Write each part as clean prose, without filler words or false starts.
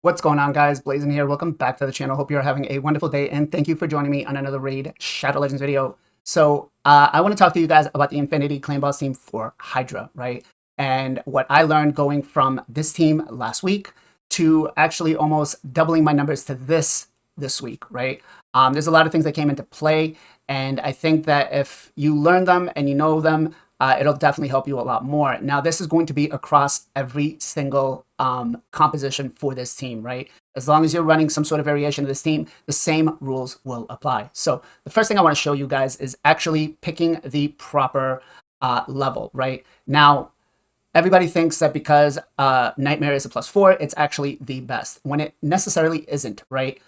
What's going on, guys? Blazing here. Welcome back to the channel. Hope you're having a wonderful day, and thank you for joining me on another Raid Shadow Legends video. So, I want to talk to you guys about the Infinity Clan Boss team for Hydra, right? And what I learned going from this team last week to actually almost doubling my numbers to this week, right? There's a lot of things that came into play, and I think that if you learn them and you know them, it'll definitely help you a lot more. Now, this is going to be across every single composition for this team, right? As long as you're running some sort of variation of this team, the same rules will apply. So the first thing I want to show you guys is actually picking the proper level, right? Now, everybody thinks that because Nightmare is a +4, it's actually the best, when it necessarily isn't, right?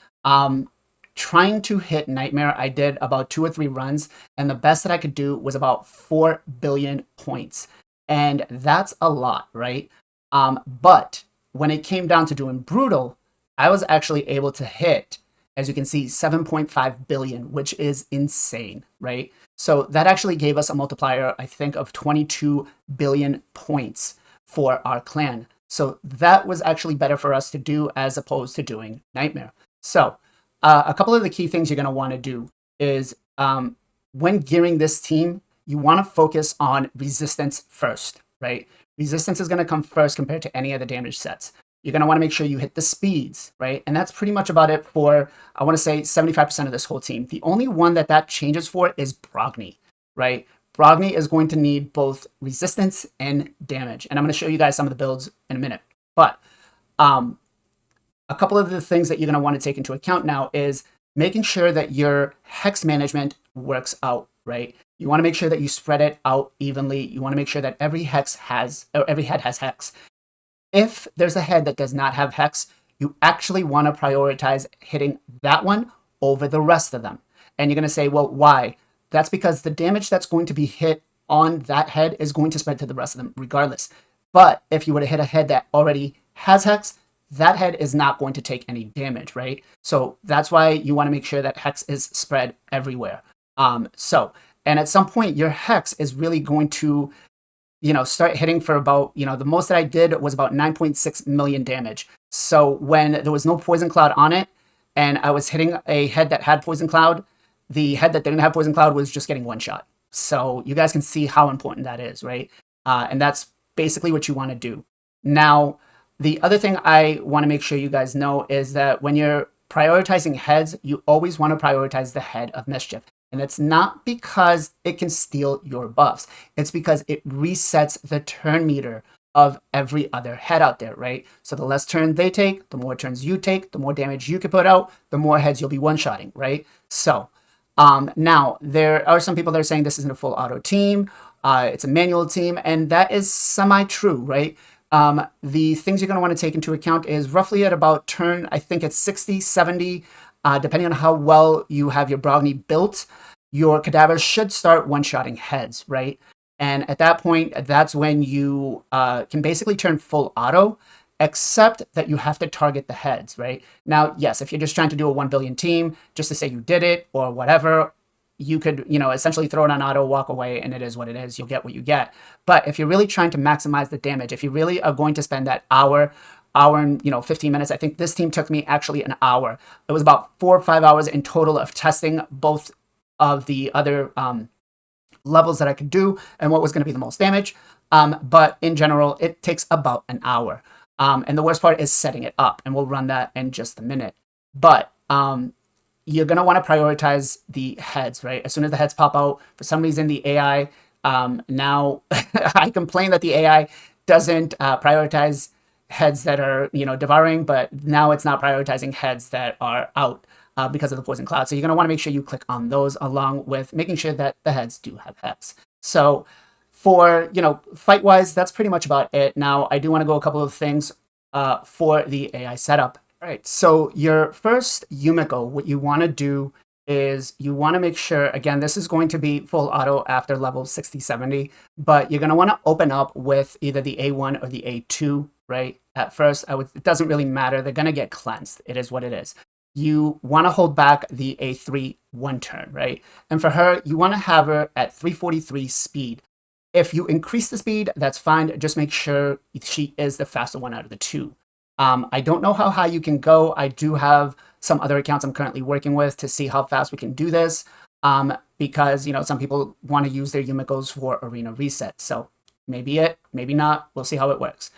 Trying to hit Nightmare, I did about 2 or 3 runs, and the best that I could do was about 4 billion points. And that's a lot, right? But when it came down to doing Brutal, I was actually able to hit, as you can see, 7.5 billion, which is insane, right? So that actually gave us a multiplier, I think, of 22 billion points for our clan. So that was actually better for us to do as opposed to doing Nightmare. So a couple of the key things you're going to want to do is when gearing this team, you want to focus on resistance first, right? Resistance is going to come first compared to any other damage sets. You're going to want to make sure you hit the speeds, right? And that's pretty much about it for, I want to say, 75% of this whole team. The only one that changes for is Brogni, right? Brogni is going to need both resistance and damage. And I'm going to show you guys some of the builds in a minute. But a couple of the things that you're going to want to take into account now is making sure that your hex management works out, right? You want to make sure that you spread it out evenly. You want to make sure that every head has hex. If there's a head that does not have hex, you actually want to prioritize hitting that one over the rest of them. And you're going to say, well, why? That's because the damage that's going to be hit on that head is going to spread to the rest of them regardless. But if you were to hit a head that already has hex, that head is not going to take any damage, right? So that's why you want to make sure that hex is spread everywhere. And at some point, your hex is really going to, start hitting for about, the most that I did was about 9.6 million damage. So when there was no poison cloud on it, and I was hitting a head that had poison cloud, the head that didn't have poison cloud was just getting one shot. So you guys can see how important that is, right? And that's basically what you want to do. Now, the other thing I want to make sure you guys know is that when you're prioritizing heads, you always want to prioritize the head of Mischief. And it's not because it can steal your buffs. It's because it resets the turn meter of every other head out there, right? So the less turn they take, the more turns you take, the more damage you can put out, the more heads you'll be one-shotting, right? So now, there are some people that are saying this isn't a full auto team. It's a manual team, and that is semi-true, right? The things you're going to want to take into account is roughly at about turn, I think it's 60, 70, depending on how well you have your Brogni built, your cadavers should start one-shotting heads, right? And at that point, that's when you can basically turn full auto, except that you have to target the heads, right? Now, yes, if you're just trying to do a 1 billion team, just to say you did it or whatever, you could, essentially throw it on auto, walk away, and it is what it is. You'll get what you get. But if you're really trying to maximize the damage, if you really are going to spend that hour and 15 minutes, I think this team took me actually an hour. It was about 4 or 5 hours in total of testing both of the other levels that I could do and what was going to be the most damage. But in general, it takes about an hour. And the worst part is setting it up, and we'll run that in just a minute. But you're going to want to prioritize the heads, right? As soon as the heads pop out, for some reason, the AI, now I complain that the AI doesn't prioritize heads that are, devouring, but now it's not prioritizing heads that are out because of the poison cloud. So you're going to want to make sure you click on those along with making sure that the heads do have hex. So for, fight-wise, that's pretty much about it. Now, I do want to go a couple of things for the AI setup. All right, so your first Yumiko, what you want to do is you want to make sure, again, this is going to be full auto after level 60, 70, but you're going to want to open up with either the A1 or the A2, right? At first, it doesn't really matter. They're going to get cleansed. It is what it is. You want to hold back the A3 one turn, right? And for her, you want to have her at 343 speed. If you increase the speed, that's fine. Just make sure she is the faster one out of the two. I don't know how high you can go. I do have some other accounts I'm currently working with to see how fast we can do this, because, you know, some people want to use their Yumiko's for arena reset. So maybe it, maybe not. We'll see how it works.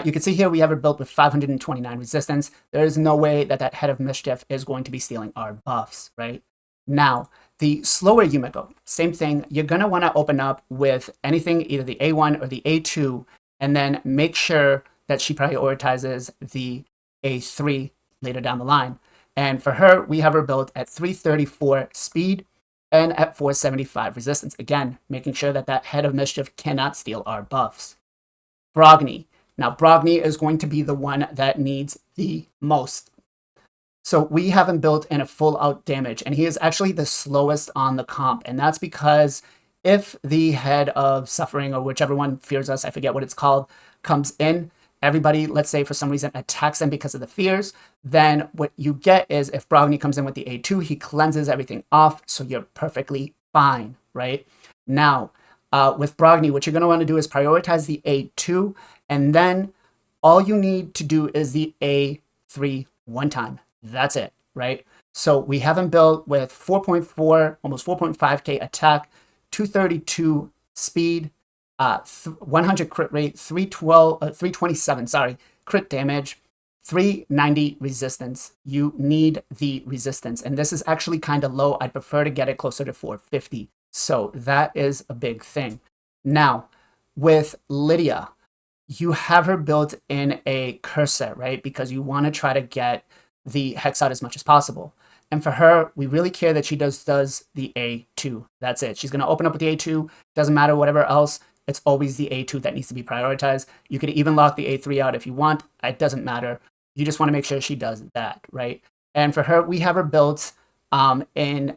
You can see here we have it built with 529 resistance. There is no way that that Head of Mischief is going to be stealing our buffs, right? Now, the slower Yumiko, same thing. You're going to want to open up with anything, either the A1 or the A2, and then make sure that she prioritizes the A3 later down the line. And for her, we have her built at 334 speed and at 475 resistance. Again, making sure that that Head of Mischief cannot steal our buffs. Brogni. Now, Brogni is going to be the one that needs the most. So we have him built in a full out damage, and he is actually the slowest on the comp. And that's because if the Head of Suffering, or whichever one fears us, I forget what it's called, comes in, everybody, let's say for some reason, attacks them because of the fears, then what you get is if Brogni comes in with the A2, he cleanses everything off, so you're perfectly fine, right? Now, with Brogni, what you're going to want to do is prioritize the A2, and then all you need to do is the A3 one time. That's it, right? So we have him built with 4.4, almost 4.5k attack, 232 speed, 100 crit rate, 327, crit damage, 390 resistance. You need the resistance, and this is actually kind of low. I'd prefer to get it closer to 450. So that is a big thing. Now, with Lydia, you have her built in a curse set, right? Because you want to try to get the hex out as much as possible. And for her, we really care that she does the A2. That's it. She's going to open up with the A2. Doesn't matter whatever else. It's always the A2 that needs to be prioritized. You could even lock the A3 out if you want. It doesn't matter. You just want to make sure she does that, right? And for her, we have her built in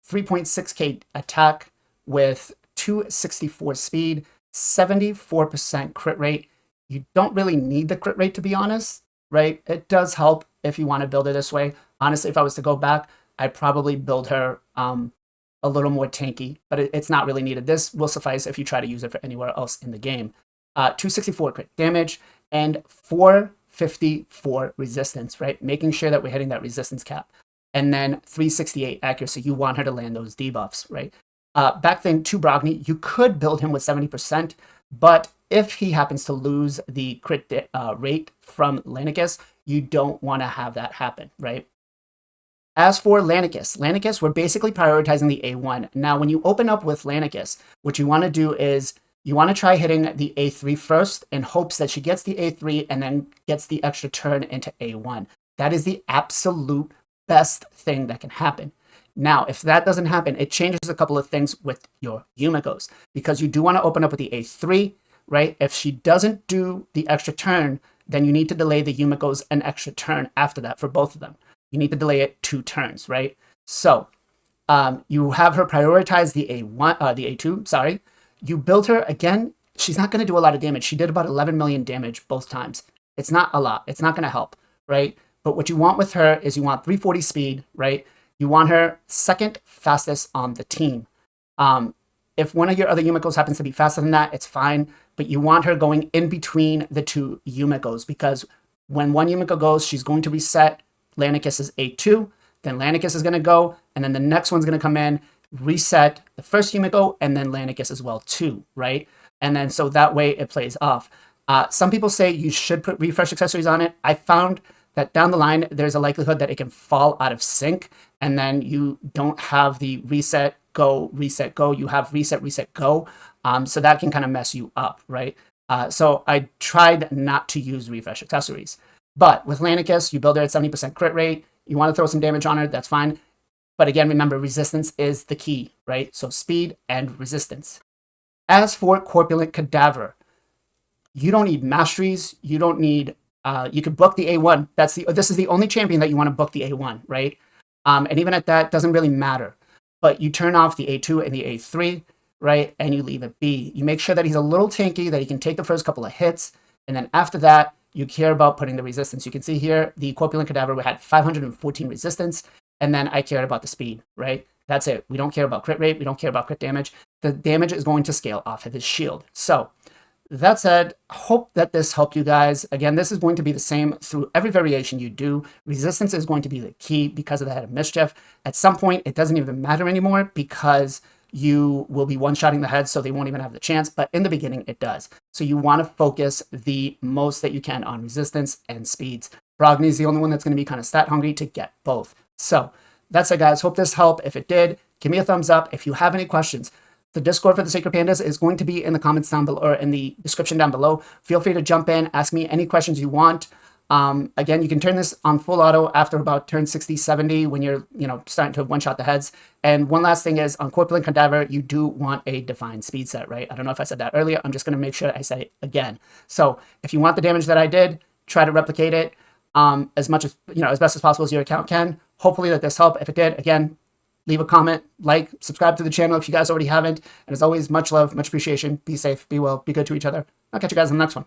3.6k attack with 264 speed, 74% crit rate. You don't really need the crit rate, to be honest, right? It does help if you want to build her this way. Honestly, if I was to go back, I'd probably build her a little more tanky, but it's not really needed. This will suffice if you try to use it for anywhere else in the game. 264 crit damage and 454 resistance, right? Making sure that we're hitting that resistance cap. And then 368 accuracy. You want her to land those debuffs, right? Back thing to Brogni, you could build him with 70%, but if he happens to lose the crit rate from Lanicus, you don't want to have that happen, right? As for Lanicus, we're basically prioritizing the A1. Now, when you open up with Lanicus, what you want to do is you want to try hitting the A3 first in hopes that she gets the A3 and then gets the extra turn into A1. That is the absolute best thing that can happen. Now, if that doesn't happen, it changes a couple of things with your Yumikos, because you do want to open up with the A3, right? If she doesn't do the extra turn, then you need to delay the Yumikos an extra turn after that for both of them. You need to delay it 2 turns, right? So you have her prioritize the A2. You build her again. She's not going to do a lot of damage. She did about 11 million damage both times. It's not a lot. It's not going to help, right? But what you want with her is you want 340 speed, right? You want her second fastest on the team. If one of your other Yumikos happens to be faster than that, it's fine. But you want her going in between the 2 Yumikos, because when one Yumiko goes, she's going to reset Lanicus's A2, then Lanicus is going to go, and then the next one's going to come in, reset the first Yumiko, and then Lanicus as well too, right? And then so that way it plays off. Some people say you should put refresh accessories on it. I found that down the line, there's a likelihood that it can fall out of sync, and then you don't have the reset, go, reset, go. You have reset, reset, go. So that can kind of mess you up, right? So I tried not to use refresh accessories. But with Lanicus, you build her at 70% crit rate. You want to throw some damage on her, that's fine. But again, remember, resistance is the key, right? So speed and resistance. As for Corpulent Cadaver, you don't need masteries. You don't need, you could book the A1. This is the only champion that you want to book the A1, right? And even at that, doesn't really matter. But you turn off the A2 and the A3, right? And you leave it be. You make sure that he's a little tanky, that he can take the first couple of hits. And then after that, you care about putting the resistance. You can see here, the Corpulent Cadaver had 514 resistance, and then I cared about the speed, right? That's it. We don't care about crit rate. We don't care about crit damage. The damage is going to scale off of his shield. So that said, hope that this helped you guys. Again, this is going to be the same through every variation you do. Resistance is going to be the key because of the Head of Mischief. At some point, it doesn't even matter anymore because you will be one-shotting the head, so they won't even have the chance. But in the beginning, it does. So you want to focus the most that you can on resistance and speeds. Brogni is the only one that's going to be kind of stat hungry to get both. So that's it, guys. Hope this helped. If it did, give me a thumbs up. If you have any questions, the Discord for the Sacred Pandas is going to be in the comments down below, or in the description down below. Feel free to jump in, ask me any questions you want. Again, you can turn this on full auto after about turn 60, 70 when you're, starting to one-shot the heads. And one last thing is, on Corpulent Cadaver, you do want a defined speed set, right? I don't know if I said that earlier. I'm just going to make sure I say it again. So if you want the damage that I did, try to replicate it as much as, as best as possible as your account can. Hopefully that this helped. If it did, again, leave a comment, like, subscribe to the channel if you guys already haven't. And as always, much love, much appreciation. Be safe, be well, be good to each other. I'll catch you guys in the next one.